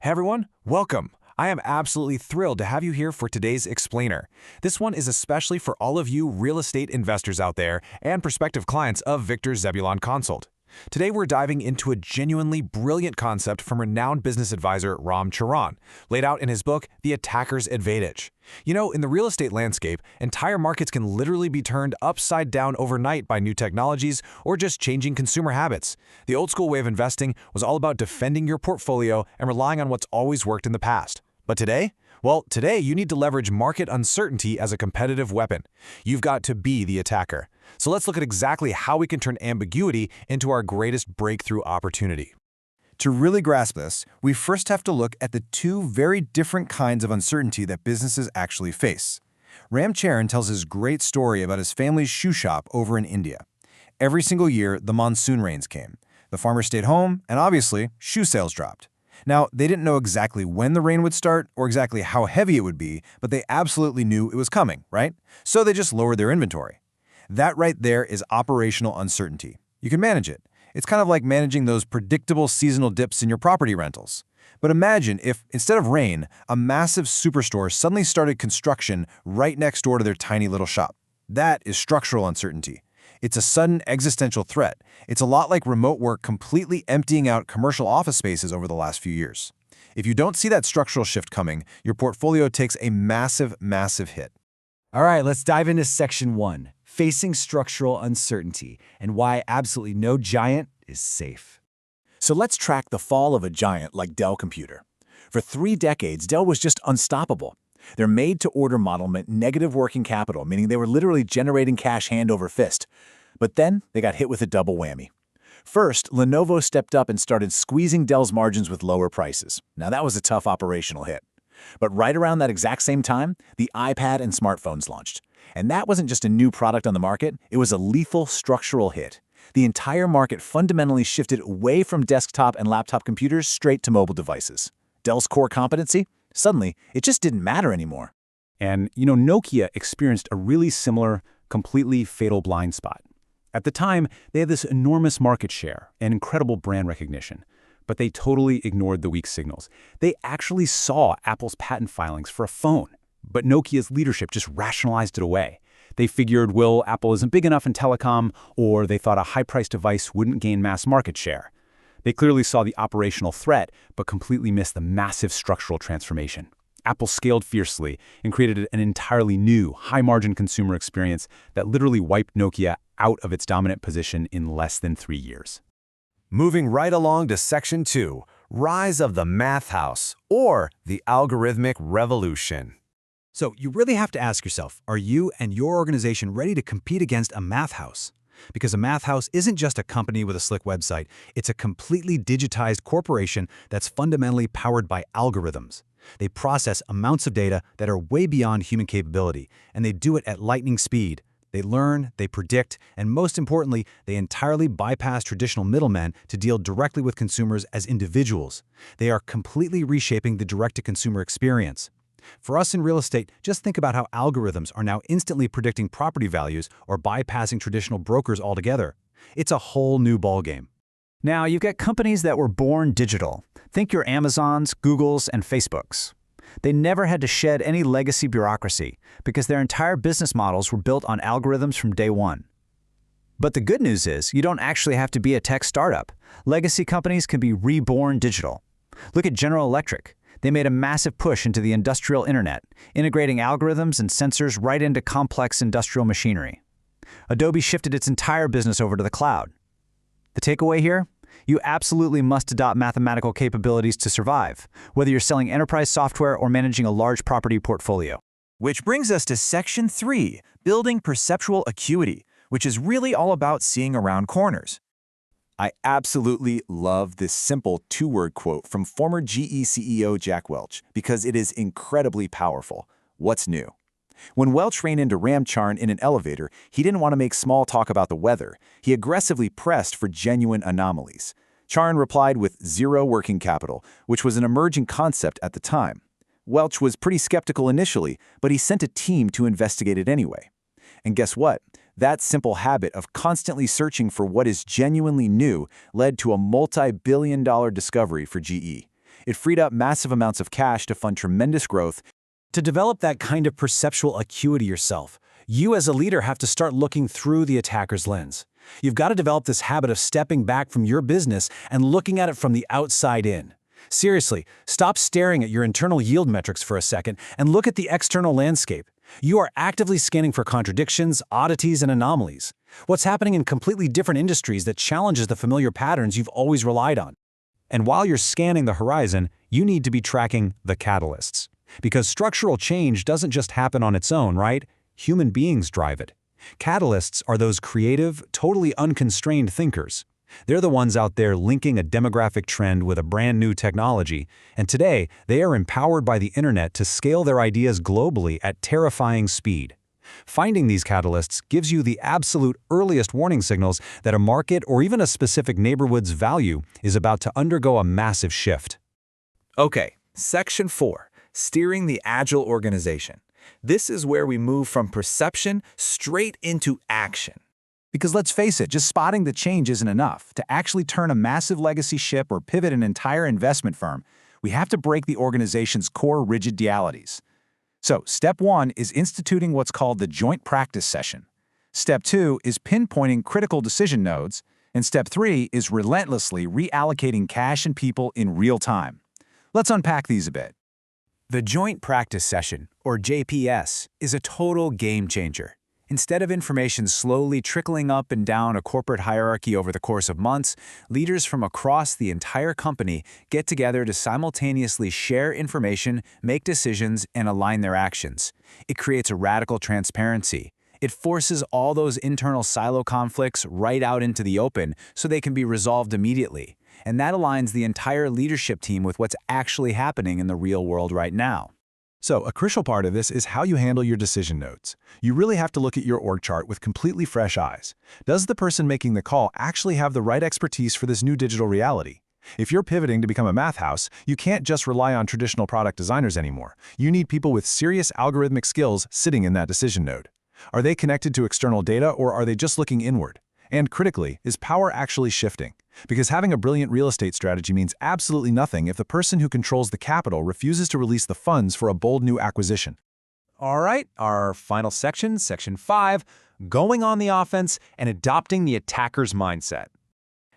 Hey everyone, welcome. I am absolutely thrilled to have you here for today's explainer. This one is especially for all of you real estate investors out there and prospective clients of Victor Zebulon Consult. Today we're diving into a genuinely brilliant concept from renowned business advisor Ram Charan, laid out in his book, The Attacker's Advantage. You know, in the real estate landscape, entire markets can literally be turned upside down overnight by new technologies or just changing consumer habits. The old school way of investing was all about defending your portfolio and relying on what's always worked in the past. But today? Well, today you need to leverage market uncertainty as a competitive weapon. You've got to be the attacker. So let's look at exactly how we can turn ambiguity into our greatest breakthrough opportunity. To really grasp this, we first have to look at the two very different kinds of uncertainty that businesses actually face. Ram Charan tells his great story about his family's shoe shop over in India. Every single year, the monsoon rains came. The farmers stayed home, and obviously, shoe sales dropped. Now, they didn't know exactly when the rain would start or exactly how heavy it would be, but they absolutely knew it was coming, right? So they just lowered their inventory. That right there is operational uncertainty. You can manage it. It's kind of like managing those predictable seasonal dips in your property rentals. But imagine if, instead of rain, a massive superstore suddenly started construction right next door to their tiny little shop. That is structural uncertainty. It's a sudden existential threat. It's a lot like remote work completely emptying out commercial office spaces over the last few years. If you don't see that structural shift coming, your portfolio takes a massive, massive hit. All right, let's dive into Section 1, Facing Structural Uncertainty, and why absolutely no giant is safe. So let's track the fall of a giant like Dell Computer. For 3 decades, Dell was just unstoppable. Their made-to-order model meant negative working capital, meaning they were literally generating cash hand over fist. But then they got hit with a double whammy. First, Lenovo stepped up and started squeezing Dell's margins with lower prices. Now that was a tough operational hit. But right around that exact same time, the iPad and smartphones launched. And that wasn't just a new product on the market, it was a lethal structural hit. The entire market fundamentally shifted away from desktop and laptop computers straight to mobile devices. Dell's core competency? Suddenly, it just didn't matter anymore. And, Nokia experienced a really similar, completely fatal blind spot. At the time, they had this enormous market share and incredible brand recognition, but they totally ignored the weak signals. They actually saw Apple's patent filings for a phone, but Nokia's leadership just rationalized it away. They figured, well, Apple isn't big enough in telecom, or they thought a high-priced device wouldn't gain mass market share. They clearly saw the operational threat, but completely missed the massive structural transformation. Apple scaled fiercely and created an entirely new, high-margin consumer experience that literally wiped Nokia out of its dominant position in less than 3 years. Moving right along to Section 2, Rise of the Math House, or the Algorithmic Revolution. So you really have to ask yourself, are you and your organization ready to compete against a math house? Because a math house isn't just a company with a slick website, it's a completely digitized corporation that's fundamentally powered by algorithms. They process amounts of data that are way beyond human capability, and they do it at lightning speed. They learn, they predict, and most importantly, they entirely bypass traditional middlemen to deal directly with consumers as individuals. They are completely reshaping the direct-to-consumer experience. For us in real estate, just think about how algorithms are now instantly predicting property values or bypassing traditional brokers altogether. It's a whole new ballgame. Now, you've got companies that were born digital. Think your Amazons, Googles, and Facebooks. They never had to shed any legacy bureaucracy because their entire business models were built on algorithms from day one. But the good news is you don't actually have to be a tech startup. Legacy companies can be reborn digital. Look at General Electric. They made a massive push into the industrial internet, integrating algorithms and sensors right into complex industrial machinery. Adobe shifted its entire business over to the cloud. The takeaway here? You absolutely must adopt mathematical capabilities to survive, whether you're selling enterprise software or managing a large property portfolio. Which brings us to Section 3, Building Perceptual Acuity, which is really all about seeing around corners. I absolutely love this simple 2-word quote from former GE CEO Jack Welch because it is incredibly powerful. What's new? When Welch ran into Ram Charan in an elevator, he didn't want to make small talk about the weather. He aggressively pressed for genuine anomalies. Charan replied with zero working capital, which was an emerging concept at the time. Welch was pretty skeptical initially, but he sent a team to investigate it anyway. And guess what? That simple habit of constantly searching for what is genuinely new led to a multi-billion-dollar discovery for GE. It freed up massive amounts of cash to fund tremendous growth. To develop that kind of perceptual acuity yourself, you as a leader have to start looking through the attacker's lens. You've got to develop this habit of stepping back from your business and looking at it from the outside in. Seriously, stop staring at your internal yield metrics for a second and look at the external landscape. You are actively scanning for contradictions, oddities, and anomalies. What's happening in completely different industries that challenges the familiar patterns you've always relied on? And while you're scanning the horizon, you need to be tracking the catalysts. Because structural change doesn't just happen on its own, right? Human beings drive it. Catalysts are those creative, totally unconstrained thinkers. They're the ones out there linking a demographic trend with a brand new technology, and today they are empowered by the internet to scale their ideas globally at terrifying speed. Finding these catalysts gives you the absolute earliest warning signals that a market or even a specific neighborhood's value is about to undergo a massive shift. Okay, Section 4, Steering the Agile Organization. This is where we move from perception straight into action. Because let's face it, just spotting the change isn't enough. To actually turn a massive legacy ship or pivot an entire investment firm, we have to break the organization's core rigid dualities. So, step 1 is instituting what's called the joint practice session. Step 2 is pinpointing critical decision nodes, and step 3 is relentlessly reallocating cash and people in real time. Let's unpack these a bit. The Joint Practice Session, or JPS, is a total game changer. Instead of information slowly trickling up and down a corporate hierarchy over the course of months, leaders from across the entire company get together to simultaneously share information, make decisions, and align their actions. It creates a radical transparency. It forces all those internal silo conflicts right out into the open so they can be resolved immediately. And that aligns the entire leadership team with what's actually happening in the real world right now. So, a crucial part of this is how you handle your decision nodes. You really have to look at your org chart with completely fresh eyes. Does the person making the call actually have the right expertise for this new digital reality? If you're pivoting to become a math house, you can't just rely on traditional product designers anymore. You need people with serious algorithmic skills sitting in that decision node. Are they connected to external data, or are they just looking inward? And critically, is power actually shifting? Because having a brilliant real estate strategy means absolutely nothing if the person who controls the capital refuses to release the funds for a bold new acquisition. All right, our final section, Section 5, going on the offense and adopting the attacker's mindset.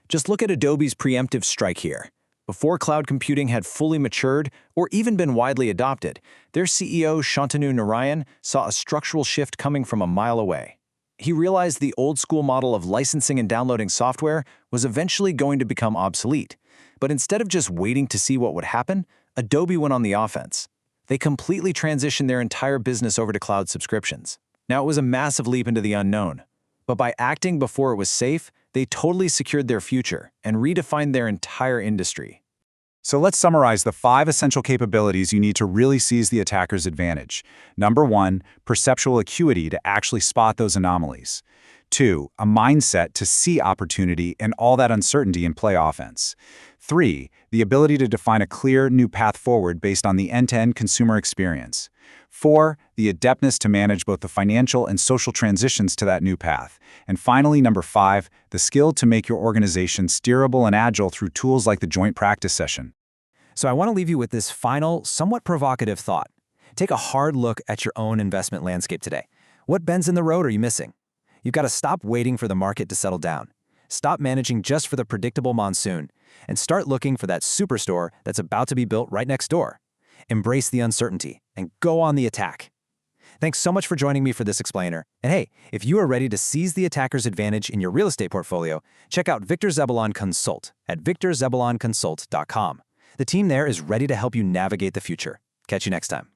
Just look at Adobe's preemptive strike here. Before cloud computing had fully matured or even been widely adopted, their CEO, Shantanu Narayan, saw a structural shift coming from a mile away. He realized the old-school model of licensing and downloading software was eventually going to become obsolete. But instead of just waiting to see what would happen, Adobe went on the offense. They completely transitioned their entire business over to cloud subscriptions. Now, it was a massive leap into the unknown. But by acting before it was safe, they totally secured their future and redefined their entire industry. So let's summarize the 5 essential capabilities you need to really seize the attacker's advantage. Number 1, perceptual acuity to actually spot those anomalies. 2, a mindset to see opportunity and all that uncertainty and play offense. 3, the ability to define a clear new path forward based on the end-to-end consumer experience. 4, the adeptness to manage both the financial and social transitions to that new path. And finally, number 5, the skill to make your organization steerable and agile through tools like the joint practice session. So I want to leave you with this final, somewhat provocative thought. Take a hard look at your own investment landscape today. What bends in the road are you missing? You've got to stop waiting for the market to settle down. Stop managing just for the predictable monsoon, and start looking for that superstore that's about to be built right next door. Embrace the uncertainty and go on the attack. Thanks so much for joining me for this explainer. And hey, if you are ready to seize the attacker's advantage in your real estate portfolio, check out Victor Zebulon Consult at victorzebulonconsult.com. The team there is ready to help you navigate the future. Catch you next time.